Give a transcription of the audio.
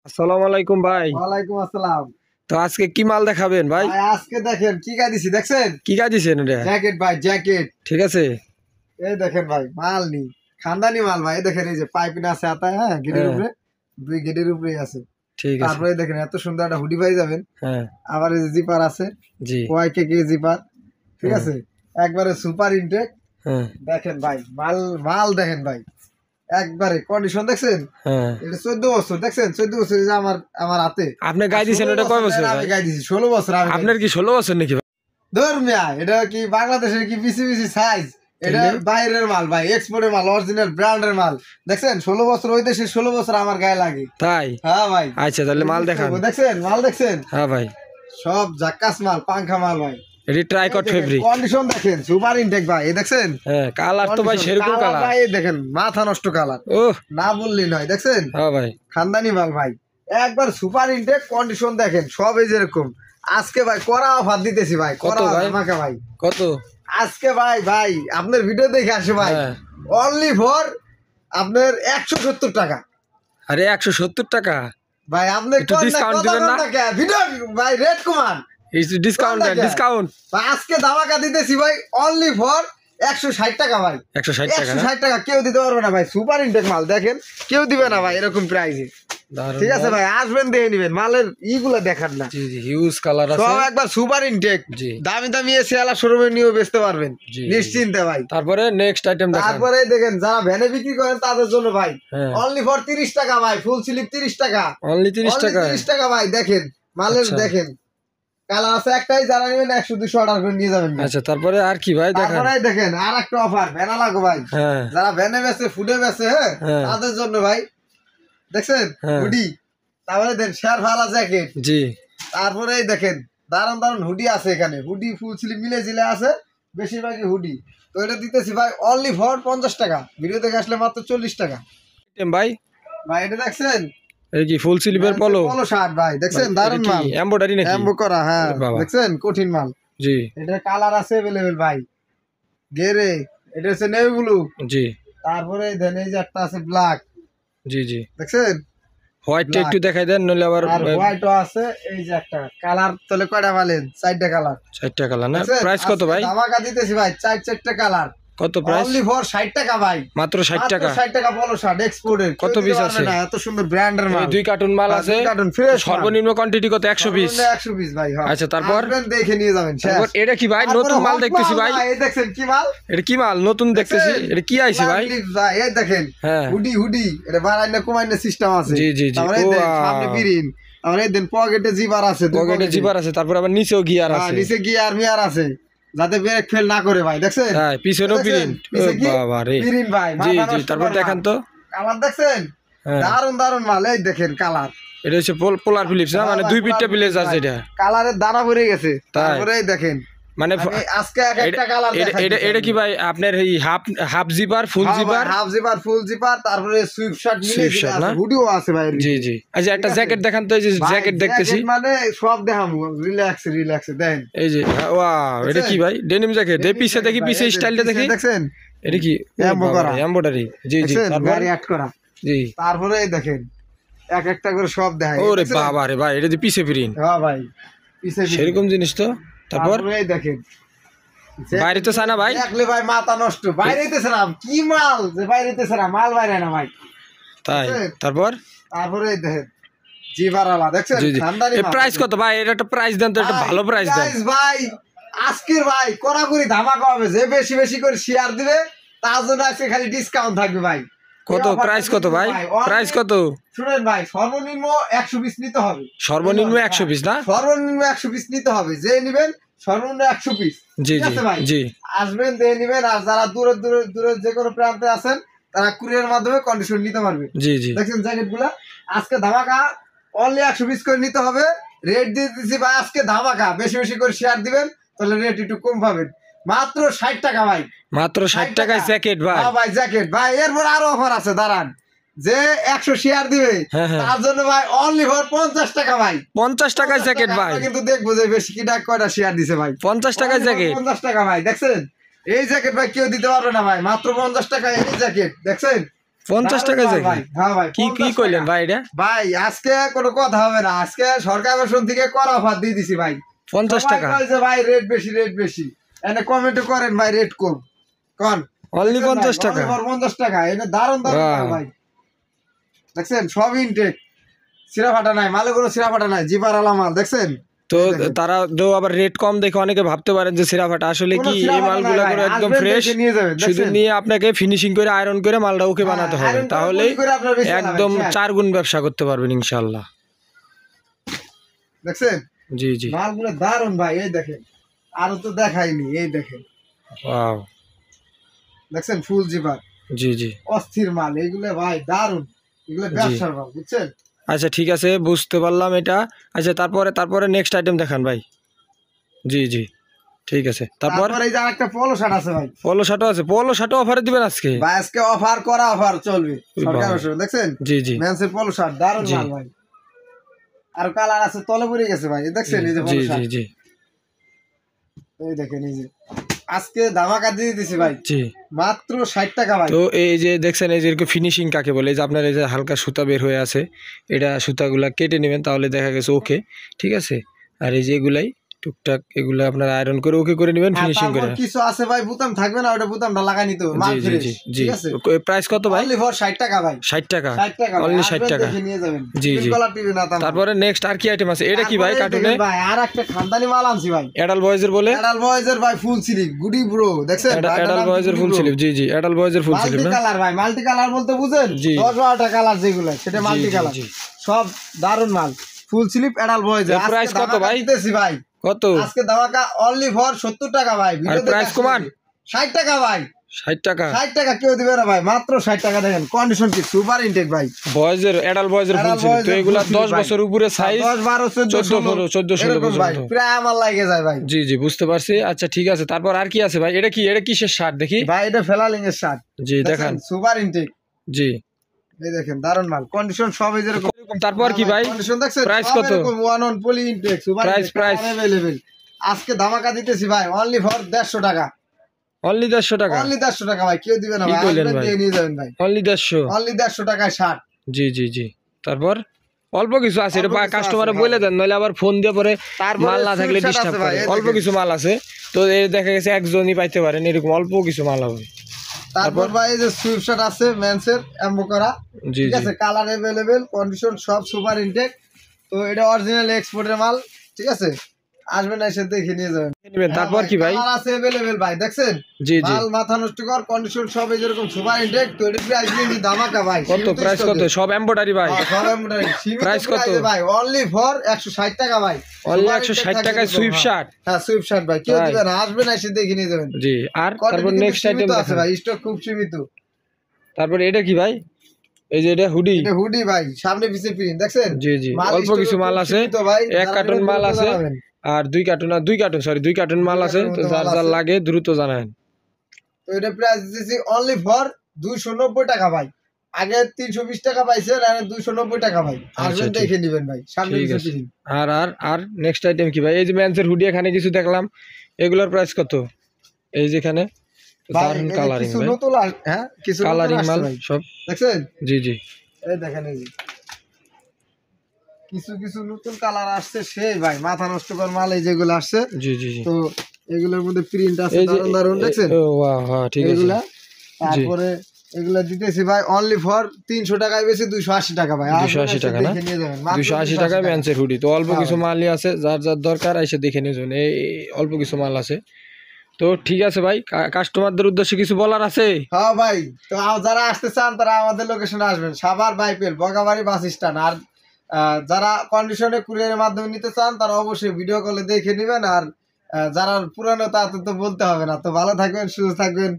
আসসালামু আলাইকুম ভাই। ওয়ালাইকুম আসসালাম। তো আজকে কি মাল দেখাবেন ভাই? ভাই আজকে দেখেন কি গাই দিছি দেখছেন? কি গাই দিছেন এটা? জ্যাকেট ভাই জ্যাকেট। ঠিক আছে। এই দেখেন ভাই মাল নি খানদানি মাল ভাই। এই দেখেন এই যে পাইপিং আছে আতায়, হ্যাঁ গেটের উপরে, দুই গেটের উপরেই আছে। ঠিক আছে। তারপরে দেখেন এত সুন্দর একটা হুডি পাই যাবেন। হ্যাঁ আবার এই যে জিপার আছে, জি। ওয়াইকে কে জিপার, ঠিক আছে, একবারে সুপার ইনটেক। হ্যাঁ দেখেন ভাই মাল মাল দেখেন ভাই, একবারে কন্ডিশন দেখছেন। হ্যাঁ। এটা 14 বছর দেখছেন, 14 বছর যে আমার আমার হাতে। আপনি গাই দিছেন এটা কয় বছর আমি ভাই? গাই দিছি 16 বছর। আমি আপনার কি 16 বছর নাকি ভাই? ধর মিয়া, এটা কি বাংলাদেশের কি বিসি বিসি সাইজ? এটা বাইরের মাল ভাই, এক্সপোর্টের মাল, অরিজিনাল ব্র্যান্ডের মাল। দেখছেন 16 বছর হইতে, সে 16 বছর আমার গায়ে লাগে। তাই? হ্যাঁ ভাই। আচ্ছা তাহলে মাল দেখান। দেখছেন মাল দেখছেন? হ্যাঁ ভাই। সব জাক্কাস মাল, পাংখা মাল ভাই। এটি ট্রাইকট ফেব্রিক। কন্ডিশন দেখেন সুপার ইনটেক ভাই। এই দেখছেন? হ্যাঁ কালার তো ভাই সেরকম কালার ভাই। দেখেন মাথা নষ্ট কালার, ওহ না বললি নয়। দেখছেন? হ্যাঁ ভাই। খানদানি মাল ভাই, একবার সুপার ইনটেক। কন্ডিশন দেখেন সব এই যেরকম। আজকে ভাই করা অফার দিতেছি ভাই। কত করা ভাই? আমাকে ভাই কত? আজকে ভাই ভাই আপনার ভিডিও দেখে আসে ভাই, হ্যাঁ। অনলি ফর আপনার 170 টাকা। আরে 170 টাকা ভাই আপনি একটু discount দিবেন না? ভিডিও ভাই রেট কমান। এই ডিসকাউন্ট দেন, টাকা? ডিসকাউন্ট। ভাই আজকে ধামাকা দিতেছি ভাই, অনলি ফর 160 টাকা ভাই। 160 টাকা না? 160 টাকা কেউ দিতে পারবে না ভাই। সুপার ইনটেক মাল দেখেন, কেউ দিবে না ভাই এরকম প্রাইসে। দারুণ ঠিক আছে মাল। ভাই, আসবেন দেখে নিবেন, মালের ইগুলা দেখান না। জি জি হিউজ কালার আছে। সব একবার সুপার ইনটেক। জি। দামি দামি এসে আলা শোরুমে নিয়েও বেচতে পারবেন জি। নিশ্চিন্তে ভাই। তারপরে নেক্সট আইটেম দেখান। তারপরে দেখেন যারা ভ্যানে বিক্রি করেন তাদের জন্য ভাই, হ্যাঁ। অনলি ফর 30 টাকা ভাই। ফুল স্লিপ 30 টাকা। অনলি 30 টাকা? 30 টাকা ভাই। দেখেন মালের আচ্ছা। দেখেন কালার আছে একটাই, যারা নেবেন 100-200 অর্ডার করে নিয়ে যাবেন। আচ্ছা তারপরে আর কি ভাই দেখান? তারপরে দেখেন আর একটা অফার ভ্যানা লাগো ভাই। হ্যাঁ যারা ভ্যানে বেচে, ফুডে বেচে, হ্যাঁ হ্যাঁ। তাদের জন্য ভাই দেখছেন হ্যাঁ। হুডি। তারপরে দেন শেয়ার ভালা জ্যাকেট। জি। তারপরে দেখেন দারুন দারুন হুডি আছে এখানে। হুডি ফুল স্লিপ মিলে জিলে আছে, বেশিরভাগই হুডি। তো এটা দিতেছি ভাই অনলি ফর 50 টাকা। ভিডিও দেখে আসলে মাত্র 40 টাকা আইটেম ভাই। ভাই। এটা দেখছেন এই কি ফুল স্লিভের পলো? পলো শার্ট ভাই। দেখছেন দারুন মাল, এমব্রয়ডারি নাকি? এমবো করা। হ্যাঁ আরে বাবা। দেখছেন কঠিন মাল। জি এটা কালার আছে अवेलेबल ভাই। গেরে এটা হচ্ছে নেভি ব্লু। জি তারপরে দেন এই যে একটা আছে ব্ল্যাক। জি জি। দেখছেন? হোয়াইটটা একটু দেখাই দেন নইলে আবার আর হোয়াইটও আছে। এই যে একটা কালার, তাহলে কয়টা মালেন? 4টা কালার। 60 কালার না? দেখছেন? প্রাইস কত ভাই? আজকে ধামাকা দিতেছি ভাই, 4 কালার। কত প্রাইস? অনলি ফর 60 টাকা ভাই। মাত্র 60 টাকা? 60 টাকা পলো শার্ট এক্সপোর্টের। কত পিস আছে? এত সুন্দর ব্র্যান্ডের মাল। এই 2 কার্টুন মাল আছে। 2 কার্টুন ফ্রেশ। সর্বনিম্ন কোয়ান্টিটি কত? 100 পিস। 100 পিস ভাই। হ্যাঁ। আচ্ছা তারপর? আসবেন দেখে নিয়ে যাবেন। তারপর এটা কি ভাই? নতুন মাল দেখতেছি ভাই। এই দেখছেন কি মাল? এটা কি মাল নতুন দেখতেছি? এটা কি আইছে ভাই? ভাই এই দেখেন হ্যাঁ। হুডি হুডি, এটা বাড়াই না কমাই না সিস্টেম আছে। জি জি জি। তারপরে এই দেন সামনে পিরিন, তারপরে এই দেন পকেটে জিপার আছে, দুই পকেটে জিপার আছে, তারপর আবার নিচেও গিয়ার হ্যাঁ, আছে। নিচে গিয়ার মিয়ার আছে, যাতে ব্রেক ফেল না করে ভাই। দেখছেন? হ্যাঁ পিছনেও প্রিন্ট। বাবা রে। পিরিন ভাই। জি জি তারপর দেখান তো। কালার দেখছেন? হ্যাঁ। দারুন দারুন মাল। এই দেখেন কালার। এটা হচ্ছে পোলার ফিলিপস না? মানে 2 পিঠটা প্লেস আছে এটা। কালারের দানা ভরে গেছে। তাই? তারপরে এই দেখেন মানে আমি আজকে একটা কালার দেখাই। এটা কি ভাই আপনার এই half zipper full zipper? Half zipper, full zipper, তারপরে সুইফট শার্ট মিলে আছে, হুডিও আছে ভাই। জি জি। আচ্ছা একটা জ্যাকেট দেখান তো। এই যে জ্যাকেট দেখতেছি, মানে সব দেখাবো রিল্যাক্স রিল্যাক্স। দেন এই যে ওয়াও, এটা কি ভাই? Denim jacket. এই পিছে দেখি, পিছে স্টাইলটা দেখি। দেখছেন? এটা কি? এমব্রয়ডারি। জি জি। তারপর গাড়ি অ্যাড করা। জি। তারপরে এই দেখেন এক একটা করে সব দেখাই। ওরে বাবা রে ভাই, এটা যে পিছে প্রিন্ট। হ্যাঁ ভাই পিছে সেরকম জিনিস তো। তারপর এই দেখেন বাইরে তো চায় না ভাই। দেখলে ভাই মাথা নষ্ট। বাইরেতেছে না কি মাল, যে বাইরেতেছে না মাল, বাইরে না ভাই। তাই? তারপর তারপরে এই দেখেন জিবারালা। দেখছেন? জি জি। খানদানি এই মাল। প্রাইস কত ভাই? এটা একটা প্রাইস দেন তো, একটা ভালো প্রাইস দেন ভাই আজকের ভাই কড়াকড়ি ধামাকা হবে। যে বেশি বেশি করে শেয়ার দিবে তার জন্য আজকে খালি ডিসকাউন্ট থাকবে ভাই। কত প্রাইস কত ভাই? প্রাইস কত? শুনেন ভাই, সর্বনিম্ন 100 পিস নিতে হবে। সর্বনিম্ন 100 পিস না? সর্বনিম্ন 100 পিস নিতে হবে। যে নিবেন সর্বনিম্ন 100 পিস। জি জি জি। আসবেন দেখে নিবেন। আর যারা দূরে দূরে দূরে যে কোনো প্রান্তে আছেন তারা কুরিয়ার মাধ্যমে কন্ডিশন নিতে পারবে। জি জি। দেখছেন জ্যাকেট গুলা আজকে ধামাকা, অনলি 100 পিস করে নিতে হবে। রেট দিয়ে দিচ্ছি ভাই আজকে ধামাকা। বেশি বেশি করে শেয়ার দিবেন তাহলে রেট একটু কম পাবেন। মাত্র 60 টাকা ভাই। মাত্র 60 টাকায় জ্যাকেট ভাই? হ্যাঁ ভাই জ্যাকেট ভাই। এরপর আরো অফার আছে, দাঁড়ান। যে 100 শেয়ার দিবে তার জন্য ভাই অনলি ফর 50 টাকা ভাই। 50 টাকায় জ্যাকেট ভাই? কিন্তু দেখবো যে বেশি কিটা কয়টা শেয়ার দিছে ভাই। 50 টাকায় জ্যাকেট? 50 টাকা ভাই। দেখছেন এই জ্যাকেট ভাই কেউ দিতে পারবে না ভাই। মাত্র 50 টাকা এই জ্যাকেট। দেখছেন? 50 টাকা দারুণ মাল জ্যাকেট? ভাই, হ্যাঁ ভাই, কি 50 কইলেন টাকা। ভাই এটা? ভাই আজকে কোনো কথা হবে না, আজকে সরকার বেতন থেকে করা অফার দিয়ে দিছি ভাই। 50 সবাই টাকা কইছে ভাই রেট বেশি, রেট বেশি, এনে কমেন্ট করেন ভাই রেট কম কোন। অনলি দেখছেন ভাই, 50 টাকা? only for 50 টাকা, এনে দারুণ দারুণ মাল বাহ। ভাই। দেখছেন সব ইনটেক, সিরা ফাটা নাই, মালে কোনো সিরা ফাটা নাই, জিপার আলা মাল দেখছেন। তো এই দেখেন। তারা তো আবার রেট কম দেখে অনেকে ভাবতে পারেন যে সিরাফাটা, আসলে কোনো কি সিরা এই ফাটা নাই মালগুলো ভাই, করে একদম আসবেন ফ্রেশ, দেখে নিয়ে যাবেন, শুধু দেখছেন? নিয়ে আপনাকে ফিনিশিং করে আয়রন করে মালটা ওকে বানাতে হবে, iron করে তাহলেই পলি করে আপনার বেশি একদম বানাবেন, 4 গুণ ব্যবসা করতে পারবেন ইনশাআল্লাহ। দেখছেন জি জি, মালগুলো দারুণ ভাই, এই দেখেন আরো তো দেখাইনি, এই দেখেন ওয়াও, দেখছেন ফুল জিপার, জি জি। অস্থির মাল এইগুলো ভাই, দারুণ, এগুলো ব্যবসার মাল বুঝছেন। আচ্ছা ঠিক আছে, বুঝতে পারলাম এটা। আচ্ছা তারপরে নেক্সট আইটেম দেখান ভাই। জি জি, ঠিক আছে। তারপর তারপর এই যে আরেকটা পলো শার্ট আছে ভাই, পলো শার্টও আছে, পলো শার্টও অফারে দিবেন আজকে? ভাই আজকে অফার করা অফার চলবে ওই সরকার বাবা। বছর, দেখছেন জি জি মেন্সের পলো শার্ট, দারুণ জি। মাল ভাই। আর কালার আছে, তলে পড়ে গেছে ভাই, এই দেখছেন এই যে জি পলো জি শার্ট, জি এই দেখেন এই যে আজকে ধামাকা দিয়ে দিতেছি ভাই, জি। মাত্র 60 টাকা ভাই। তো এই যে দেখছেন, এই যে ফিনিশিং কাকে বলে, এই যে আপনার এই যে হালকা সুতা বের হয়ে আছে, এটা সুতাগুলা কেটে নেবেন, তাহলে দেখা গেছে ওকে, ঠিক আছে। আর এই যে এগুলাই টুকটাক এগুলা আপনার আয়রন করে ওকে করে নেবেন, আর ফিনিশিং করে। তারপর কিছু আছে ভাই বুতাম থাকবে না, ওটা বুতামটা লাগাই নিতে হবে, মাল জি জি ফ্রেশ, জি জি। ঠিক আছে। প্রাইস কত ভাই? অনলি ফর 60 টাকা ভাই, 60 টাকা? 60 টাকা ভাই, অনলি 60 আসবেন টাকা। দেখে নিয়ে যাবেন। জি, টিফিন জি। কলা টিফিন না তাম। তারপরে নেক্সট আর কি আইটেম আছে? এটা কি ভাই তারপরে এই কার্টুনে? দেখেন ভাই আর একটা খানদানি মাল আনছি ভাই, অ্যাডাল বয়েজের বলে? অ্যাডাল বয়েজের ভাই ফুল স্লিভ গুডি ব্রো, দেখছেন অ্যাডাল বয়েজের ফুল স্লিভ, জি জি, অ্যাডাল বয়েজের ফুল স্লিভ মাল্টি না? কালার ভাই, মাল্টি কালার বলতে বুঝেন জি। 10-12টা কালার যেগুলো সেটা জি, মাল্টি জি, কালার, জি। সব দারুন মাল, ফুল স্লিভ অ্যাডাল বয়েজের। এর price কত ভাই? দিতেছি ভাই কত? আজকে ধামাকা অনলি ফর 70 টাকা ভাই। ভিডিও প্রাইস কমান? 60 টাকা ভাই, 60 টাকা? 60 টাকা কেউ দিবে না ভাই, মাত্র 60 টাকা। দেখেন কন্ডিশন কি সুপার ইনটেক ভাই, বয়েজের অ্যাডাল বয়েজের ফুল অ্যাডাল স্লিভ, তো বয়েজের এগুলা full sleeve 10 ভাই। বছর উপরে সাইজ, 10, 12, 14, 14, 14, 16 এরকম ভাই, পর্যন্ত। প্রায় আমার লাগে যায় ভাই। জি জি, বুঝতে পারছি। আচ্ছা ঠিক আছে, তারপর আর কি আছে ভাই? এটা কি, এটা কিসের শার্ট দেখি? ভাই এটা ফেলালিং এর শার্ট, জি দেখান। সুপার ইনটেক, জি। এই দেখেন দারুন মাল, কন্ডিশন সব এই যেরকম। তারপর কি ভাই? কন্ডিশন দেখছেন প্রাইস সব কত? এরকম one on poly intake super price, price? Available. আজকে ধামাকা দিতেছি ভাই অনলি ফর 150 টাকা, অনলি 150 টাকা? অনলি 150 টাকা ভাই, কেউ দিবে না কি ভাই, কইলেন আসবেন ভাই? দিয়ে নিয়ে যাবেন ভাই, অনলি 150? অনলি 150 টাকায় শার্ট। জি জি জি। তারপর অল্প কিছু আছে, এটা অল্প কিছু কাস্টমারে আছে, বলে দেন, নইলে আবার ফোন দিয়ে পরে তারপরে মাল না থাকলে সুইফট শার্ট ডিস্টার্ব আছে ভাই, করে। এই অল্প দেখেন। কিছু মাল আছে, তো এই দেখা গেছে একজনই পাইতে পারেন, এরকম অল্প কিছু মাল হবে। তারপর ভাই এই যে সুইফট শার্ট আছে মেন্সের এমবো করা, জি ঠিক জি আছে, কালার अवेलेबल, কন্ডিশন সব সুপার ইনটেক। তো এটা অরিজিনাল এক্সপোর্টের মাল, ঠিক আছে, আসবেন এসে দেখে নিয়ে যাবেন। নেবেন। তারপর কি ভাই? কালার আছে अवेलेबल ভাই, দেখছেন জি জি। মাল মাথা নষ্ট কর, কন্ডিশন সব এই যেরকম সুপার ইনটেক। তো এটা প্রাইস নিয়ে ধামাকা ভাই, কত প্রাইস? কত? সব এমব্রয়ডারি ভাই? Price কত? ভাই অনলি ফর 160 টাকা ভাই, অনলি Super 160 Intake টাকায় থাকবে সুইফট এরকম, শার্ট? হ্যাঁ সুইফট শার্ট ভাই, কেউ তাই? দিবে না, আসবেন এসে দেখে নিয়ে যাবেন। জি। আর তারপর নেক্সট আইটেম আছে ভাই, স্টক খুব সীমিত। তারপর এটা কি ভাই? এই যে এটা হুডি? এটা হুডি ভাই, সামনে পিছে প্রিন্ট, দেখছেন জি জি, মাল অল্প stock কিছু খুব মাল আছে, সীমিত ভাই, 1 যারা কার্টন নেবেন মাল দ্রুত আছে, জানাবেন। আর 2 কার্টন, সরি 2 কার্টন মাল আছে, তো কার্টনের যার মাল যার আছে। লাগে দ্রুত জানাবেন। তো এটা প্রাইস দিতেছি অনলি ফর 290 টাকা ভাই, আগে 320 টাকা পাইছেন, আর 290 টাকা ভাই, আসবেন ঠিক। দেখে নেবেন ভাই, সামনে ঠিক পিছে আছে। প্রিন্ট। আর আর আর নেক্সট আইটেম কি ভাই? এই যে মেন্সের হুডি এখানে কিছু দেখলাম, এগুলোর প্রাইস কত? এই যেখানে ভাই দারুন এই যে কালারিং কিছু ভাই, নতুন হ্যাঁ কিছু নতুন কালারিং আসছে মাল ভাই, সব। দেখছেন জি জি এই দেখেন এই যে কিছু নতুন কালার আসছে, সেই ভাই মাথা নষ্ট কর মাল এই যেগুলো আসছে। জি জি জি। তো এগুলোর মধ্যে প্রিন্ট আছে এই যে দারুন দারুন, দেখছেন ও বাহ, হ্যাঁ ঠিক আছে। এগুলা। তারপরে এগুলা দিতেছি ভাই অনলি ফর 300 টাকায় বেশি 280 টাকা ভাই, 280 টাকা না? 280 টাকায় মেন্সের হুডি। তো অল্প হ্যাঁ কিছু ভাই। মালই আছে, যার যার দরকার এসে দেখে নিয়ে যাবেন, এই অল্প কিছু মাল আছে। তো ঠিক আছে ভাই, কাস্টমারদের উদ্দেশ্যে কিছু বলার আছে? হ্যাঁ ভাই, তো যারা আসতে চান তারা আমাদের লোকেশনে আসবেন, সাভার বাইপেল বগাবাড়ি বাস স্ট্যান্ড। আর যারা কন্ডিশনে কুরিয়ারের মাধ্যমে নিতে চান তারা অবশ্যই ভিডিও কলে দেখে নেবেন। আর যারা পুরানো তাদের তো বলতে হবে না। তো ভালো থাকবেন, সুস্থ থাকবেন।